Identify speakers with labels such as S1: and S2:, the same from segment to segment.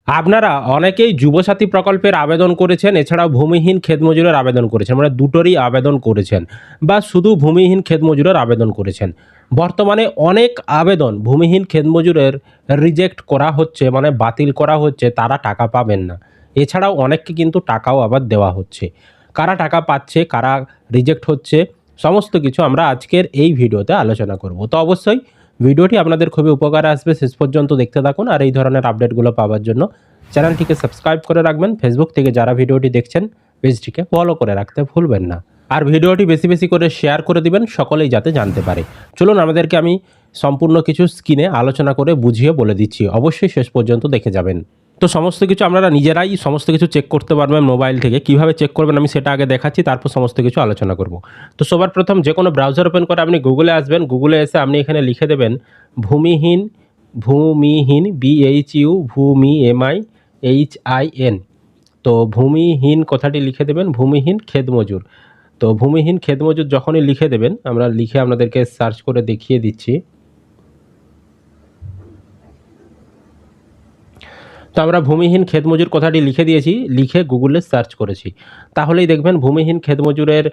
S1: আপনারা অনেকেই যুবসাথী প্রকল্পের আবেদন করেছেন, এছাড়াও ভূমিহীন ক্ষেতমজুরের আবেদন করেছেন, মানে দুটোরই আবেদন করেছেন, বা শুধু ভূমিহীন ক্ষেতমজুরের আবেদন করেছেন। বর্তমানে অনেক আবেদন ভূমিহীন ক্ষেতমজুরের রিজেক্ট করা হচ্ছে, মানে বাতিল করা হচ্ছে, তারা টাকা পাবেন না। এছাড়াও অনেককে কিন্তু টাকাও আবার দেওয়া হচ্ছে। কারা টাকা পাচ্ছে, কারা রিজেক্ট হচ্ছে, সমস্ত কিছু আমরা আজকের এই ভিডিওতে আলোচনা করব। তো অবশ্যই ভিডিওটি আপনাদের খুবই উপকারে আসবে, শেষ পর্যন্ত দেখতে থাকুন। আর এই ধরনের আপডেটগুলো পাওয়ার জন্য চ্যানেলটিকে সাবস্ক্রাইব করে রাখবেন। ফেসবুক থেকে যারা ভিডিওটি দেখছেন পেজটিকে ফলো করে রাখতে ভুলবেন না। আর ভিডিওটি বেশি বেশি করে শেয়ার করে দিবেন, সকলেই যাতে জানতে পারে। চলুন আমাদেরকে আমি সম্পূর্ণ কিছু স্ক্রিনে আলোচনা করে বুঝিয়ে বলে দিচ্ছি, অবশ্যই শেষ পর্যন্ত দেখে যাবেন। তো সমস্ত কিছু আপনারা নিজেরাই সমস্ত কিছু চেক করতে পারবেন মোবাইল থেকে। কিভাবে চেক করবেন আমি সেটা আগে দেখাচ্ছি, তারপর সমস্ত কিছু আলোচনা করব। তো সবার প্রথম যে কোনো ব্রাউজার ওপেন করে আপনি গুগলে আসবেন। গুগলে এসে আপনি এখানে লিখে দেবেন ভূমিহীন, ভূমিহীন BHU, ভূমি MIHIN। তো ভূমিহীন কথাটি লিখে দেবেন, ভূমিহীন ক্ষেতমজুর। তো ভূমিহীন ক্ষেতমজুর যখনই লিখে দেবেন, আমরা লিখে আপনাদেরকে সার্চ করে দেখিয়ে দিচ্ছি। তো আমরা ভূমিহীন ক্ষেতমজুর কথাটি লিখে দিয়েছি, লিখে গুগলে সার্চ করেছি। তাহলেই দেখবেন ভূমিহীন ক্ষেতমজুরের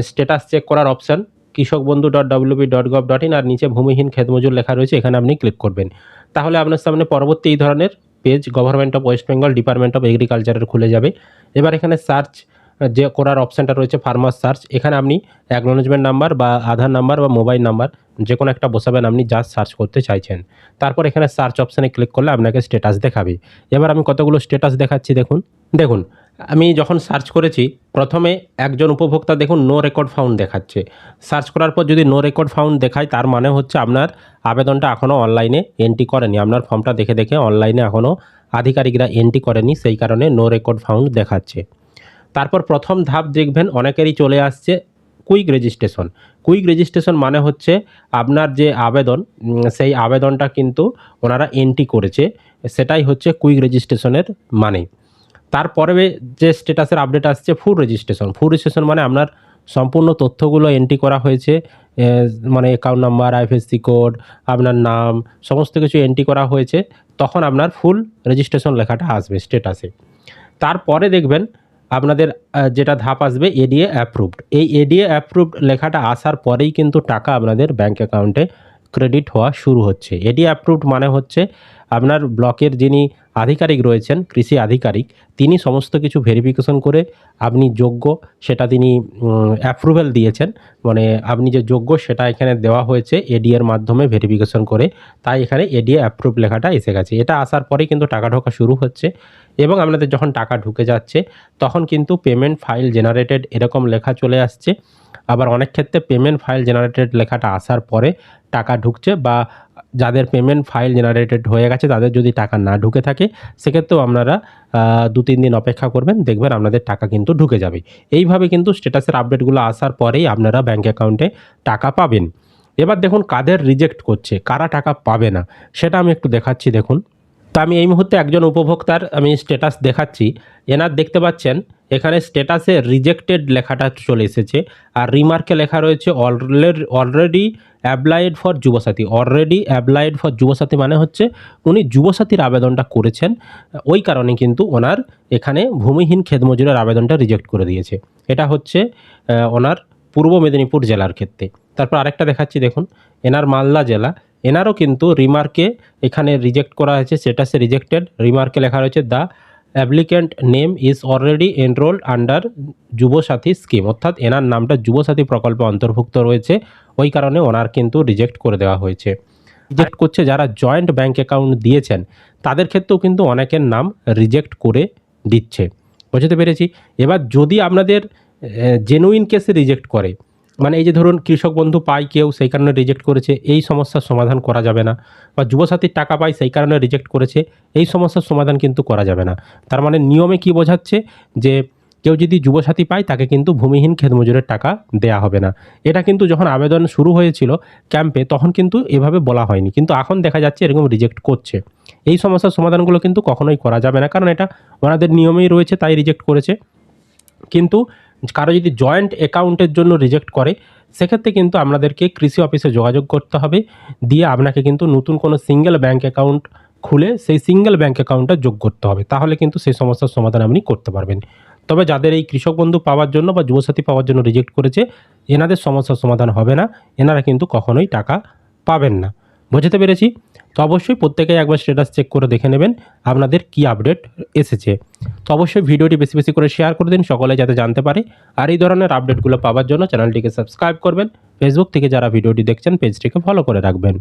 S1: স্ট্যাটাস চেক করার অপশান kishokbandhu.wp.gov.in, আর নিচে ভূমিহীন ক্ষেতমজুর লেখা রয়েছে, এখানে আপনি ক্লিক করবেন। তাহলে আপনার সামনে পরবর্তী এই ধরনের page government of West Bengal department of এগ্রিকালচারের খুলে যাবে। এবার এখানে সার্চ যে করার অপশানটা রয়েছে ফার্মার সার্চ, এখানে আপনি অ্যাকনোলেজমেন্ট নাম্বার বা আধার নাম্বার বা মোবাইল নাম্বার যে কোনো একটা বসাবেন আপনি যা সার্চ করতে চাইছেন। তারপর এখানে সার্চ অপশানে ক্লিক করলে আপনাকে স্ট্যাটাস দেখাবে। এবার আমি কতগুলো স্ট্যাটাস দেখাচ্ছি, দেখুন আমি যখন সার্চ করেছি প্রথমে একজন উপভোক্তা দেখুন নো রেকর্ড ফাউন্ড দেখাচ্ছে। সার্চ করার পর যদি নো রেকর্ড ফাউন্ড দেখায়, তার মানে হচ্ছে আপনার আবেদনটা এখনও অনলাইনে এন্ট্রি করেনি, আপনার ফর্মটা দেখে দেখে অনলাইনে এখনও আধিকারিকরা এন্ট্রি করেনি, সেই কারণে নো রেকর্ড ফাউন্ড দেখাচ্ছে। তারপর প্রথম ধাপ দেখবেন অনেকেরই চলে আসছে কুইক রেজিস্ট্রেশন। কুইক রেজিস্ট্রেশন মানে হচ্ছে আপনার যে আবেদন, সেই আবেদনটা কিন্তু ওনারা এন্ট্রি করেছে, সেটাই হচ্ছে কুইক রেজিস্ট্রেশনের মানে। তারপরে যে স্ট্যাটাসের আপডেট আসছে ফুল রেজিস্ট্রেশন। ফুল রেজিস্ট্রেশন মানে আপনার সম্পূর্ণ তথ্যগুলো এন্ট্রি করা হয়েছে, মানে অ্যাকাউন্ট নাম্বার, আইএফএসসি কোড, আপনার নাম, সমস্ত কিছু এন্ট্রি করা হয়েছে, তখন আপনার ফুল রেজিস্ট্রেশন লেখাটা আসবে স্ট্যাটাসে। তারপরে দেখবেন আপনাদের যেটা ধাপ আসবে এডিএ অ্যাপ্রুভড। এই এডিএ অ্যাপ্রুভড লেখাটা আসার পরেই কিন্তু টাকা আপনাদের ব্যাঙ্ক অ্যাকাউন্টে ক্রেডিট হওয়া শুরু হচ্ছে। এডিএ অ্যাপ্রুভড মানে হচ্ছে আপনার ব্লকের যিনি আধিকারিক রয়েছেন, কৃষি আধিকারিক, তিনি সমস্ত কিছু ভেরিফিকেশন করে আপনি যোগ্য সেটা তিনি অ্যাপ্রুভেল দিয়েছেন, মানে আপনি যে যোগ্য সেটা এখানে দেওয়া হয়েছে এডিএর মাধ্যমে ভেরিফিকেশন করে, তাই এখানে এডিএ অ্যাপ্রুভ লেখাটা এসে গেছে। এটা আসার পরেই কিন্তু টাকা ঢোকা শুরু হচ্ছে, এবং আপনাদের যখন টাকা ঢুকে যাচ্ছে তখন কিন্তু পেমেন্ট ফাইল জেনারেটেড এরকম লেখা চলে আসছে। আবার অনেক ক্ষেত্রে পেমেন্ট ফাইল জেনারেটেড লেখাটা আসার পরে টাকা ঢুকছে, বা যাদের পেমেন্ট ফাইল জেনারেটেড হয়ে গেছে তাদের যদি টাকা না ঢুকে থাকে সেক্ষেত্রেও আপনারা 2-3 দিন অপেক্ষা করবেন, দেখবেন আপনাদের টাকা কিন্তু ঢুকে যাবে। এইভাবে কিন্তু স্ট্যাটাসের আপডেটগুলো আসার পরেই আপনারা ব্যাঙ্ক অ্যাকাউন্টে টাকা পাবেন। এবার দেখুন কাদের রিজেক্ট করছে, কারা টাকা পাবে না, সেটা আমি একটু দেখাচ্ছি। দেখুন, তো আমি এই মুহূর্তে একজন উপভোক্তার আমি স্ট্যাটাস দেখাচ্ছি। এনার দেখতে পাচ্ছেন এখানে স্ট্যাটাসে রিজেক্টেড লেখাটা চলে এসেছে, আর রিমার্কে লেখা রয়েছে already applied for Yuvasathi. Already applied for Yuvasathi মানে হচ্ছে উনি যুবসাথীর আবেদনটা করেছেন, ওই কারণে কিন্তু ওনার এখানে ভূমিহীন ক্ষেতমজুরের আবেদনটা রিজেক্ট করে দিয়েছে। এটা হচ্ছে ওনার পূর্ব মেদিনীপুর জেলার ক্ষেত্রে। তারপর আরেকটা দেখাচ্ছি, দেখুন এনার মালদা জেলা, এনারও কিন্তু রিমার্কে এখানে রিজেক্ট করা হয়েছে, স্ট্যাটাসে রিজেক্টেড। রিমার্কে লেখা রয়েছে the applicant name is already enrolled under Yuvasathi scheme, অর্থাৎ এনার নামটা যুবসাথী প্রকল্পে অন্তর্ভুক্ত রয়েছে, ওই কারণে ওনার কিন্তু রিজেক্ট করে দেওয়া হয়েছে। রিজেক্ট করছে যারা জয়েন্ট ব্যাঙ্ক অ্যাকাউন্ট দিয়েছেন, তাদের ক্ষেত্রেও কিন্তু অনেকের নাম রিজেক্ট করে দিচ্ছে। বুঝতে পেরেছি। এবার যদি আপনাদের জেনুইন কেসে রিজেক্ট করে, মানে এই যে ধরুন কৃষক বন্ধু পায় কেউ সেই কারণে রিজেক্ট করেছে, এই সমস্যার সমাধান করা যাবে না, বা যুবসাথীর টাকা পায় সেই কারণে রিজেক্ট করেছে, এই সমস্যার সমাধান কিন্তু করা যাবে না। তার মানে নিয়মে কি বোঝাচ্ছে যে কেউ যদি যুবসাথী পায় তাকে কিন্তু ভূমিহীন ক্ষেতমজুরের টাকা দেয়া হবে না। এটা কিন্তু যখন আবেদন শুরু হয়েছিল ক্যাম্পে তখন কিন্তু এভাবে বলা হয়নি, কিন্তু এখন দেখা যাচ্ছে এরকম রিজেক্ট করছে। এই সমস্যার সমাধানগুলো কিন্তু কখনোই করা যাবে না, কারণ এটা ওনাদের নিয়মেই রয়েছে, তাই রিজেক্ট করেছে। কিন্তু কারো যদি জয়েন্ট অ্যাকাউন্টের জন্য রিজেক্ট করে, সেক্ষেত্রে কিন্তু আপনাদেরকে কৃষি অফিসে যোগাযোগ করতে হবে, দিয়ে আপনাকে কিন্তু নতুন কোনো সিঙ্গেল ব্যাঙ্ক অ্যাকাউন্ট খুলে সেই সিঙ্গেল ব্যাঙ্ক অ্যাকাউন্টটা যোগ করতে হবে, তাহলে কিন্তু সেই সমস্যার সমাধান আপনি করতে পারবেন। তবে যাদের এই কৃষক বন্ধু পাওয়ার জন্য বা যুবসাথী পাওয়ার জন্য রিজেক্ট করেছে, এনাদের সমস্যার সমাধান হবে না, এনারা কিন্তু কখনোই টাকা পাবেন না। বুঝতে পেরেছি? তো অবশ্যই প্রত্যেকেই একবার স্ট্যাটাস চেক করে দেখে নেবেন আপনাদের কি আপডেট এসেছে। তো অবশ্যই ভিডিওটি বেশি বেশি করে শেয়ার করে দিন, সকলে যাতে জানতে পারে। আর এই ধরনের আপডেটগুলো পাওয়ার জন্য চ্যানেলটিকে সাবস্ক্রাইব করবেন। ফেসবুক থেকে যারা ভিডিওটি দেখছেন পেজটিকে ফলো করে রাখবেন।